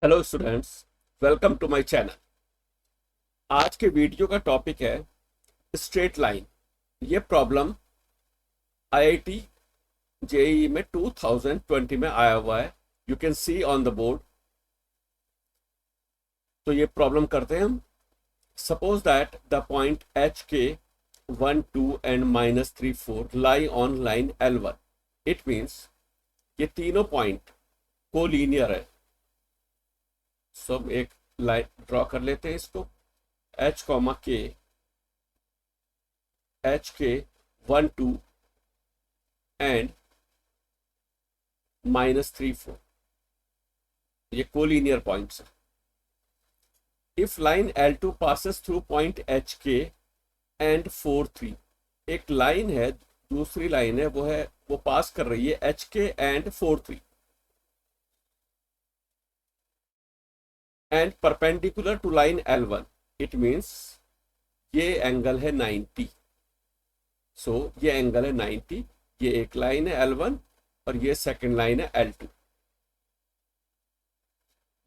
Hello students, welcome to my channel. आज के video का टॉपिक है स्ट्रेट लाइन। ये प्रॉब्लम आईआईटी जेईई में 2020 में आया हुआ है। You can see on the board. तो ये प्रॉब्लम करते हैं हम। Suppose that the point H K 1, 2 and -3, 4 lie on line L1। It means ये तीनों पॉइंट कोलिनियर है। सब एक लाइन ड्रॉ कर लेते हैं इसको। एच कॉमा के, एच के 1, 2 एंड -3, 4 ये कोलिनियर पॉइंट्स है। If line L2 passes through point H K and 4, 3, एक लाइन है, दूसरी लाइन है, वो पास कर रही है H K and 4, 3 and perpendicular to line L1। It means ये एंगल है 90। सो ये एंगल है 90। ये एक लाइन है L1 और ये सेकंड लाइन है L2।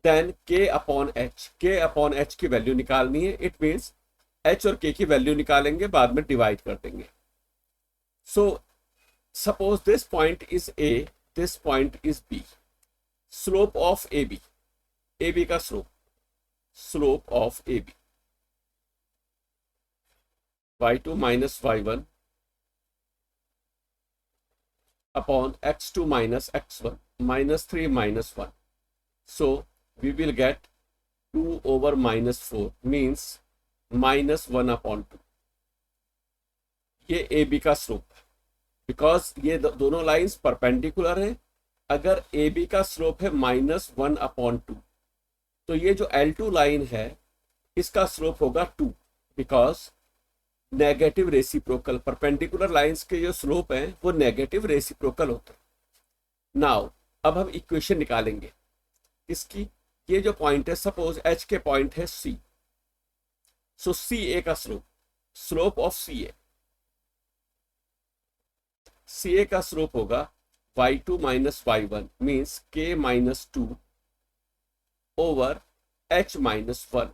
Then K upon H की वैल्यू निकालनी है। इट मीन्स H और K की वैल्यू निकालेंगे, बाद में डिवाइड कर देंगे। So suppose this point is A, this point is B। Slope of A B का slope of A B y2 minus y1 upon x2 minus x1 -3 -1। So we will get 2 over -4 means -1 upon 2। ये ए B का स्लोप है। Because ये दोनों lines perpendicular है। अगर ए B का स्लोप है -1 अपॉन 2, तो ये जो L2 लाइन है इसका स्लोप होगा 2। Because negative reciprocal, perpendicular lines के जो स्लोप हैं वो नेगेटिव रेसिप्रोकल होते हैं। नाउ अब हम इक्वेशन निकालेंगे इसकी। ये जो पॉइंट है, सपोज एच के पॉइंट है सी। सो सी ए का स्लोप ऑफ सी ए का स्लोप होगा y2 minus y1 means k -2 over h -1।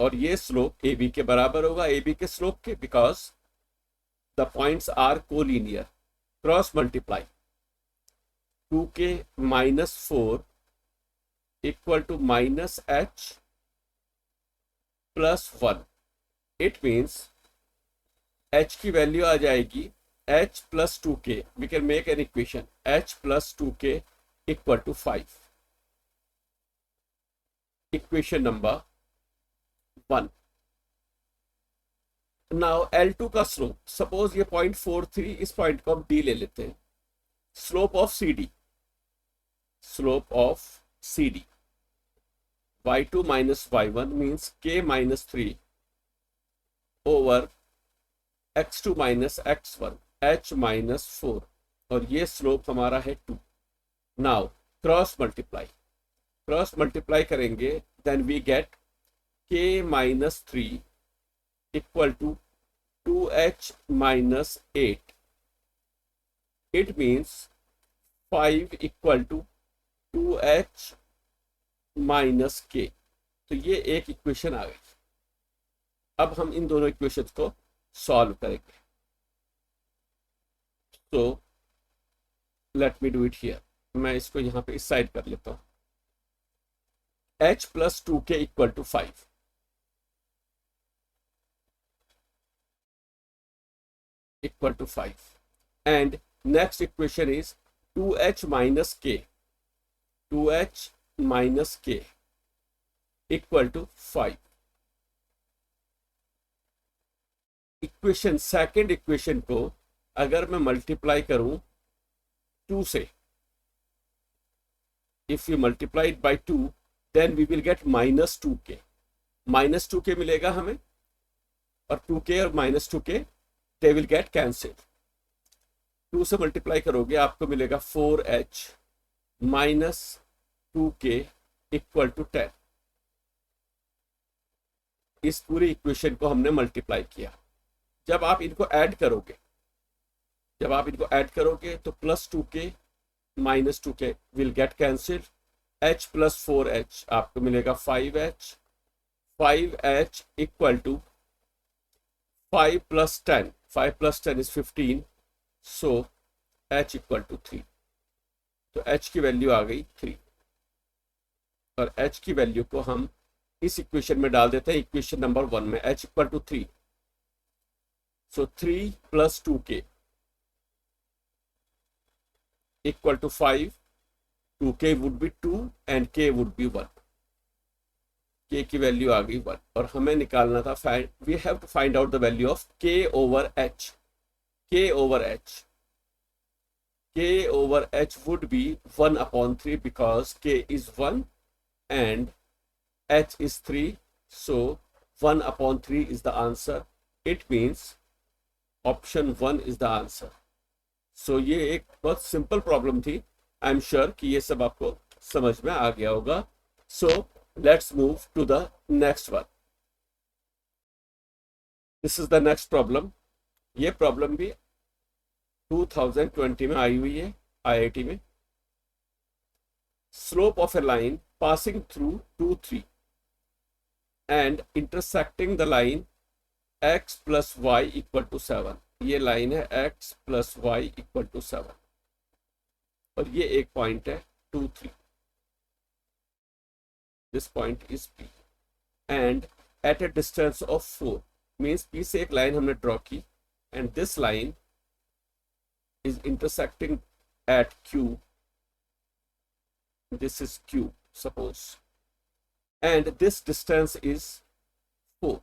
और ये स्लोप ए बी के बराबर होगा, ए बी के स्लोप के, because the points are collinear. Cross multiply 2k -4 equal to -h +1। इट मीन्स h की वैल्यू आ जाएगी h + 2k। We can make an equation h + 2k equal to 5। Equation number 1। Now L2 का slope, suppose ये point 4, 3, इस point को हम D ले लेते हैं। Slope of CD y2 minus y1 means k -3 over x2 minus x1 h -4 और ये स्लोप हमारा है 2। नाउ क्रॉस मल्टीप्लाई करेंगे, then we get k -3 equal to 2h -8। It means 5 equal to 2h -k। तो ये एक इक्वेशन आ गई। अब हम इन दोनों इक्वेशंस को सॉल्व करेंगे। तो let me do it here. मैं इसको यहां पे इस साइड कर लेता हूं। h + 2k equal to 5 and next equation is 2h -k equal to 5। Second equation को अगर मैं मल्टीप्लाई करूं 2 से, if you multiply it by 2 then we will get -2k। -2k मिलेगा हमें, और 2k और -2k they will get cancel. 2 से मल्टीप्लाई करोगे आपको मिलेगा 4h -2k इक्वल टू 10। इस पूरी इक्वेशन को हमने मल्टीप्लाई किया। जब आप इनको ऐड करोगे तो +2k -2k will get cancel h plus 4h आपको मिलेगा 5h, 5h equal to 5 plus 10, 5 plus 10 is 15, so h equal to 3। तो h की वैल्यू आ गई 3, और h की वैल्यू को हम इस इक्वेशन में डाल देते हैं, इक्वेशन नंबर 1 में h equal to 3, so 3 plus 2k equal to 5, 2k would be 2 and k would be 1, k की वैल्यू आ गई 1, और हमें निकालना था we have to find out the value of k over h। k over h, k over h would be 1 upon 3 because k is 1 and h is 3, so 1 upon 3 is the answer. It means option 1 is the answer. So ये एक बहुत simple problem थी। I am sure कि ये सब आपको समझ में आ गया होगा। So let's move to the next one. This is the next problem. ये प्रॉब्लम भी 2020 में आई हुई है आईआईटी में। Slope of a line passing through 2 3 and intersecting the line x plus Y equal to 7। ये लाइन है x plus Y equal to 7, और ये एक पॉइंट है 2 3। This point is P and at a distance of 4, means P से एक line हमने draw की and this line is intersecting at Q. This is Q, suppose, and this distance is 4.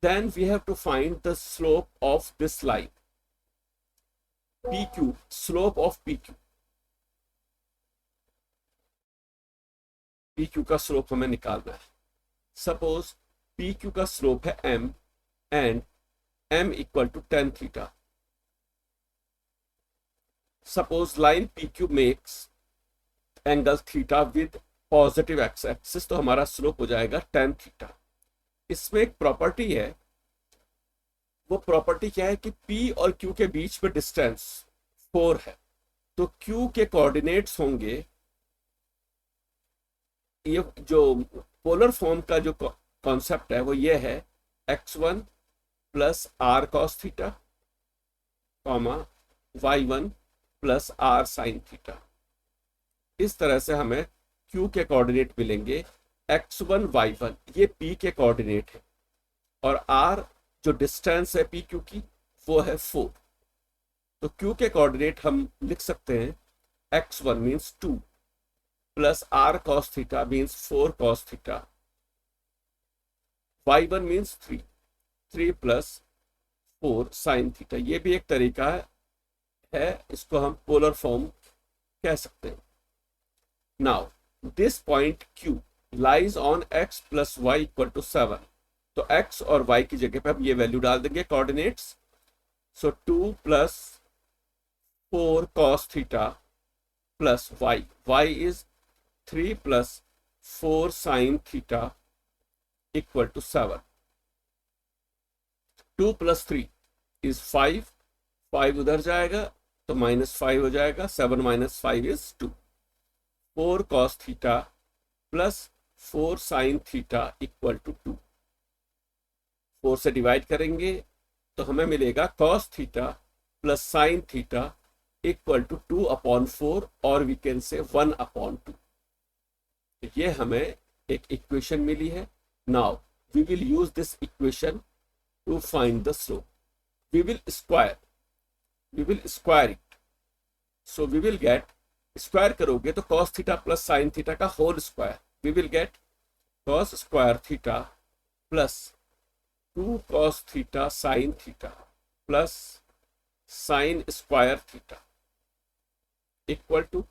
Then we have to find the slope of this line, PQ, slope of PQ। PQ का स्लोप हमें निकालना है। Suppose PQ का स्लोप है m and m equal to tan theta. Suppose line PQ makes angle theta with positive x axis, तो हमारा स्लोप हो जाएगा tan थीटा। इसमें एक प्रॉपर्टी है, वो प्रॉपर्टी क्या है कि P और Q के बीच में डिस्टेंस 4 है, तो Q के कोऑर्डिनेट्स होंगे, ये जो पोलर फॉर्म का जो कॉन्सेप्ट है वो ये है x1 plus r cos theta, comma y1 plus R sine theta. इस तरह से हमें Q के कोऑर्डिनेट मिलेंगे, x1 y1 ये P के कोऑर्डिनेट है, और R जो डिस्टेंस है PQ की वो है 4। तो Q के कोऑर्डिनेट हम लिख सकते हैं x1 means 2 plus r cos theta means 4 cos theta, y1 means 3 plus 4 sine theta. ये भी एक तरीका है, इसको हम पोलर फॉर्म कह सकते हैं। Now this point Q lies on x plus Y equal to 7, तो x और y की जगह पे हम ये वैल्यू डाल देंगे coordinates. So 2 plus 4 cos theta plus y is 3 plus 4 sine theta equal to 7। 2 plus 3 is 5, 5 उधर जाएगा तो -5 हो जाएगा, 7 minus 5 is 2। 4 cos theta plus 4 sine theta equal to 2। 4 से डिवाइड करेंगे तो हमें मिलेगा cos theta plus sine theta equal to 2 upon 4, और वी कैन से 1 अपॉन 2। ये हमें एक इक्वेशन मिली है। Now we will use this equation to find the slope. We will square it, so we will get, square करोगे तो cos theta plus sine theta का whole square, we will get cos square theta plus 2 cos theta sine theta plus sine square theta equal to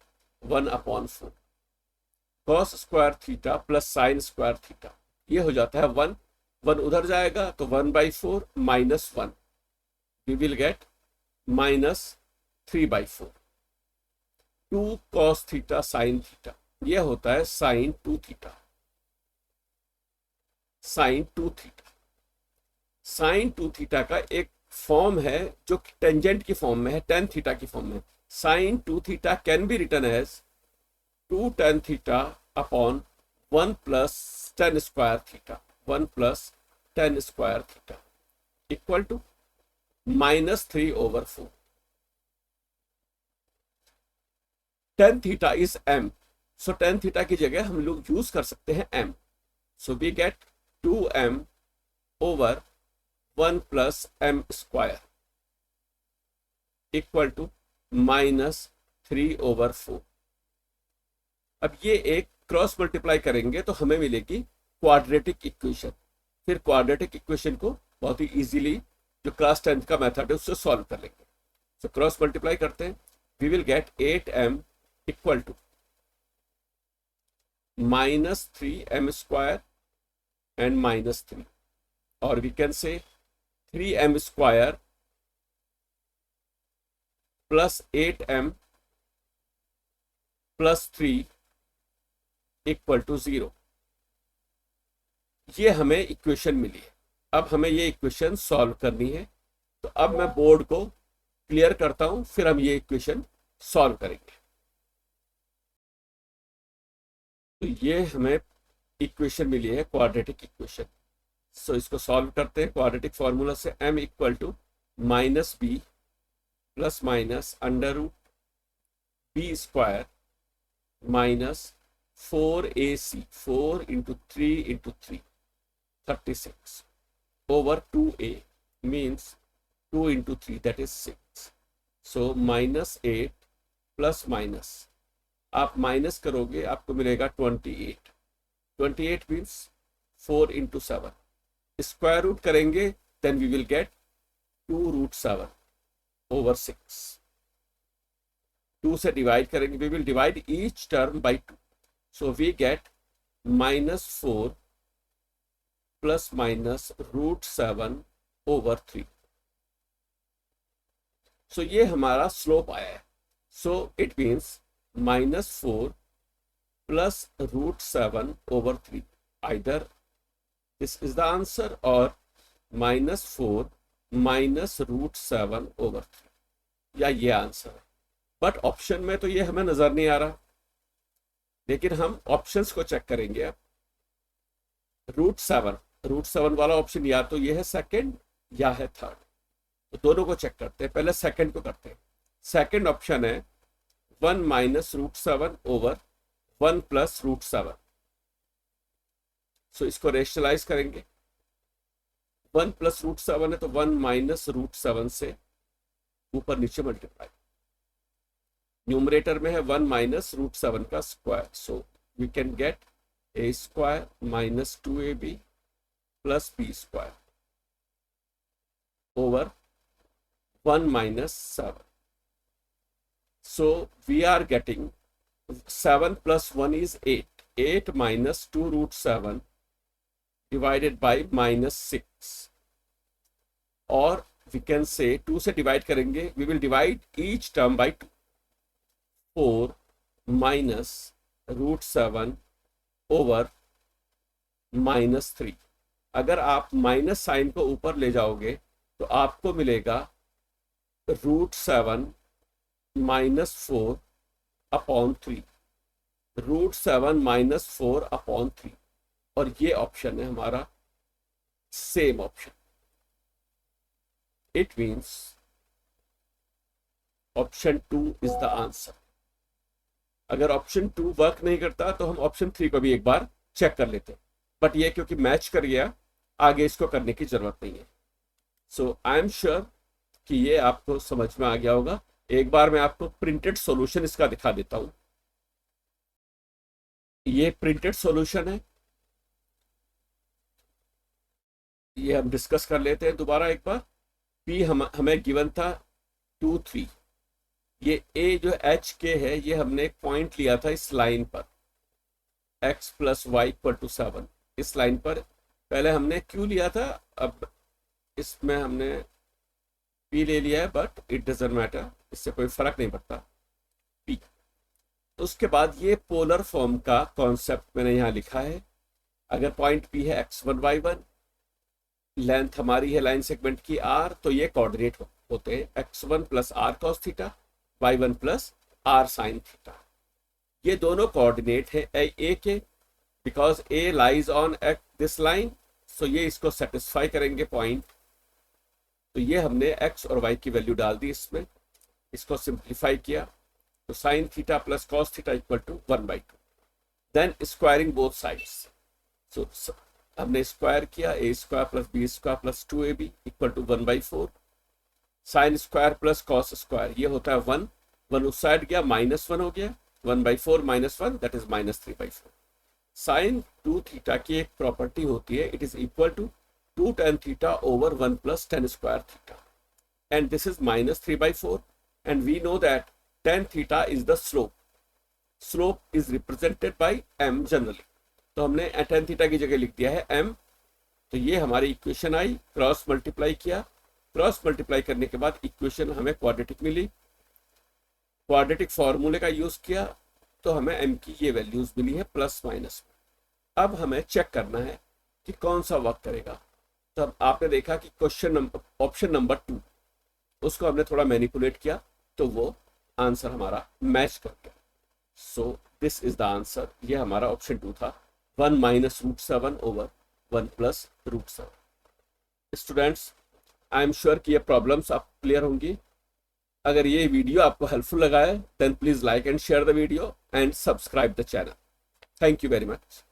1 upon 4। cos square theta plus sine square theta, ये हो जाता है 1 उधर जाएगा तो 1/4 minus 1, we will get -3/4। 2 cos theta sine theta, ये होता है sine 2 theta. Sine 2 theta, sine 2 theta का एक फॉर्म है जो टेंजेंट की फॉर्म में है, tan थीटा की फॉर्म में। Sine 2 theta can be written as 2 tan theta upon 1 plus tan square theta, 1 plus tan square theta equal to -3/4. tan theta is m, so tan theta की जगह हम लोग use कर सकते हैं m. So we get 2m over 1 plus m square equal to -3/4. अब ये एक क्रॉस मल्टीप्लाई करेंगे तो हमें मिलेगी क्वाड्रेटिक इक्वेशन. फिर क्वाड्रेटिक इक्वेशन को बहुत ही इजीली जो क्लास 10th का मेथड है उससे सॉल्व कर लेंगे. तो क्रॉस मल्टीप्लाई करते हैं, we will get 8m equal to -3m square and -3, और we can say 3m square plus 8m plus 3 equal to 0. ये हमें इक्वेशन मिली है. अब हमें ये इक्वेशन सॉल्व करनी है. तो अब मैं बोर्ड को क्लियर करता हूं, फिर हम ये इक्वेशन सॉल्व करेंगे. तो ये हमें इक्वेशन मिली है क्वाड्रेटिक इक्वेशन. सो इसको सॉल्व करते हैं क्वाड्रेटिक फॉर्मूला से. m equal to -b plus minus under root b square minus 4ac, 4 into 3 into 3, 36 over 2a means 2 into 3, that is 6. So -8 plus minus, आप माइनस करोगे आपको मिलेगा 28. 28 मीन्स 4 into 7. स्क्वायर रूट करेंगे then we will get 2√7 over 6. 2 से divide करेंगे, we will divide each term by 2. So we get -4 plus minus √7 over 3. So ये हमारा slope आया है. So it means -4 plus √7 over 3. Either this is the answer or -4 minus √7 over 3, या ये answer है. But option में तो ये हमें नजर नहीं आ रहा, लेकिन हम ऑप्शंस को चेक करेंगे. अब √7 वाला ऑप्शन या तो ये है सेकंड या है थर्ड. तो दोनों को चेक करते हैं. पहले सेकंड को करते हैं. सेकंड ऑप्शन है 1 माइनस √7 ओवर 1 प्लस √7. सो इसको रेशनलाइज करेंगे. 1 प्लस √7 है तो 1 माइनस √7 से ऊपर नीचे मल्टीप्लाई. न्यूमरेटर में है 1 माइनस √7 का square. So we can get a square minus 2ab plus b square over 1 minus 7. So we are getting 7 plus 1 is 8. 8 minus 2√7 divided by -6. और वी कैन से 2 से डिवाइड करेंगे, we will divide each term by 2. 4 minus √7 over -3. अगर आप minus sign को ऊपर ले जाओगे तो आपको मिलेगा √7 माइनस 4 अपॉन 3. √7 minus 4 upon 3. और ये ऑप्शन है हमारा same option. It means option 2 is the answer. अगर ऑप्शन 2 वर्क नहीं करता तो हम ऑप्शन 3 को भी एक बार चेक कर लेते हैं. बट ये क्योंकि मैच कर गया, आगे इसको करने की जरूरत नहीं है. सो आई एम श्योर कि ये आपको समझ में आ गया होगा. एक बार मैं आपको प्रिंटेड सॉल्यूशन इसका दिखा देता हूं. ये प्रिंटेड सॉल्यूशन है. ये हम डिस्कस कर लेते हैं दोबारा एक बार. पी हमें गिवन था 2 3. ये ए जो एच के है ये हमने एक पॉइंट लिया था इस लाइन पर, x plus Y equal to 7. इस लाइन पर पहले हमने क्यू लिया था, अब इसमें हमने पी ले लिया है, बट इट डजंट मैटर, इससे कोई फर्क नहीं पड़ता. पी. तो उसके बाद ये पोलर फॉर्म का कॉन्सेप्ट मैंने यहाँ लिखा है. अगर पॉइंट पी है x1 y1, लेंथ हमारी है लाइन सेगमेंट की r, तो ये कोऑर्डिनेट होते हैं x1 plus r cos theta, y1 plus r sin theta. ये दोनों कोऑर्डिनेट है ए के, because A lies on at this line, so ये इसको सेटिस्फाई करेंगे पॉइंट। तो ये हमने एक्स और वाई की वैल्यू डाल दी इसमें, इसको सिंप्लीफाई किया, तो sine theta plus cos theta equal to 1/2। Then squaring both sides, so हमने स्क्वायर किया, A square plus B square plus 2ab equal to 1/4। Sine square plus cos square, ये होता है 1, 1 उस साइड गया, -1 हो गया, 1/4 -1 दैट इज -3/4। साइन 2 थीटा की एक प्रॉपर्टी होती है, it is equal to 2 tan theta over 1 plus tan square theta, and this is -3/4, and we know that tan theta is the slope, slope is represented by m generally, तो हमने tan theta की जगह लिख दिया है m। तो ये हमारी इक्वेशन आई, क्रॉस मल्टीप्लाई किया, क्रॉस मल्टीप्लाई करने के बाद इक्वेशन हमें क्वाड्रेटिक मिली, क्वाड्रेटिक फॉर्मूले का यूज किया तो हमें m की ये वैल्यूज मिली है प्लस माइनस। अब हमें चेक करना है कि कौन सा वर्क करेगा। तो अब आपने देखा कि क्वेश्चन नंबर ऑप्शन नंबर 2 उसको हमने थोड़ा मैनिपुलेट किया तो वो आंसर हमारा मैच कर गया। So this is the answer, ये हमारा ऑप्शन 2 था, 1 - √7 over 1 + √7। Students, I am sure कि ये प्रॉब्लम्स आप क्लियर होंगी। अगर ये वीडियो आपको हेल्पफुल लगा है then please like and share the video and subscribe the channel. Thank you very much.